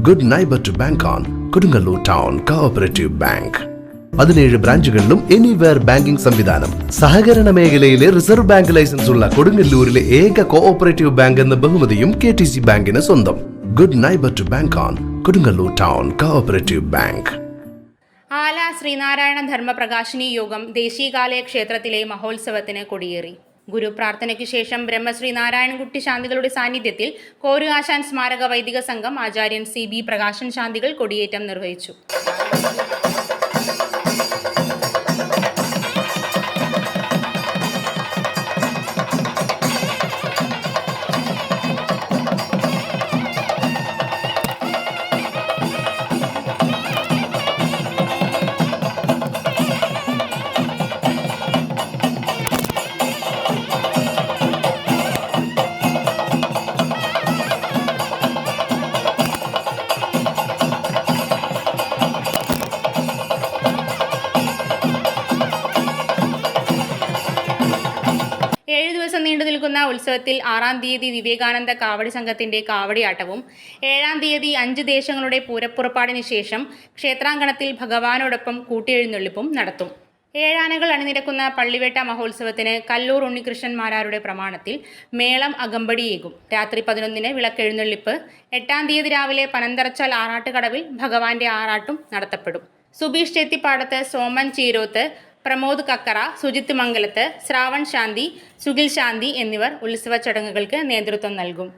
Good neighbour to bank on Kodungallur town cooperative bank. 17 ബ്രാഞ്ചുകളിലും anywhere banking സംവിധാനം. സഹകരണ മേഖലയിലെ റിസർവ് ബാങ്ക് ലൈസൻസ് ഉള്ള കൊടുങ്ങല്ലൂരിലെ ഏക കോഓപ്പറേറ്റീവ് ബാങ്ക് എന്ന ബഹുമതിയും KTC ബാങ്കിന് സ്വന്തം. Good neighbour to bank on Kodungallur town cooperative bank. Ala Sreenarayana ധർമ്മപ്രകാശിനി യോഗം ദേശീകാലയ ക്ഷേത്രത്തിലെ മഹോത്സവത്തിന് കൊടിയേറി. ഗുരുപ്രാർത്ഥനയ്ക്കു ശേഷം ബ്രഹ്മശ്രീ നാരായണൻകുട്ടി ശാന്തികളുടെ സാന്നിധ്യത്തിൽ കോരു ആശാൻ സ്മാരക വൈദിക സംഘം ആചാര്യൻ CB പ്രകാശൻ ശാന്തികൾ കൊടിയേറ്റം നിർവഹിച്ചു. ദിവസം നീണ്ടു നിൽക്കുന്ന ഉത്സവത്തിൽ 6-ാം തീയതി വിവേകാനന്ദ കാവടി സംഘത്തിന്റെ കാവടിയാട്ടവും 7-ാം തീയതി 5 ദേശങ്ങളുടെ പൂരപ്പുറപ്പാടിന് ശേഷം ക്ഷേത്രാങ്കണത്തിൽ ഭഗവാനോടൊപ്പം കൂട്ടിയെഴുന്നള്ളിപ്പും നടത്തും. 7 ആനകൾ അണിനിരക്കുന്ന പള്ളിവേട്ട മഹോത്സവത്തിന് കല്ലൂർ ഉണ്ണികൃഷ്ണൻ മാരാരുടെ പ്രമാണത്തിൽ മേളം അകമ്പടിയേകും. രാത്രി 11-ന് വിളക്കെഴുന്നള്ളിപ്പ്. 8-ാം തീയതി രാവിലെ പനന്തറച്ചാൽ ആറാട്ടുകടവിൽ ഭഗവാന്റെ ആറാട്ടും നടത്തപ്പെടും. സുബീഷ് ചെത്തിപ്പാടത്ത്, സോമൻ ചീരോത്ത്, പ്രമോദ് കക്കറ, സുജിത്ത് മംഗലത്ത്, ശ്രാവൺ ശാന്തി, സുഖിൽ ശാന്തി എന്നിവർ ഉത്സവ ചടങ്ങുകൾക്ക് നേതൃത്വം നൽകും.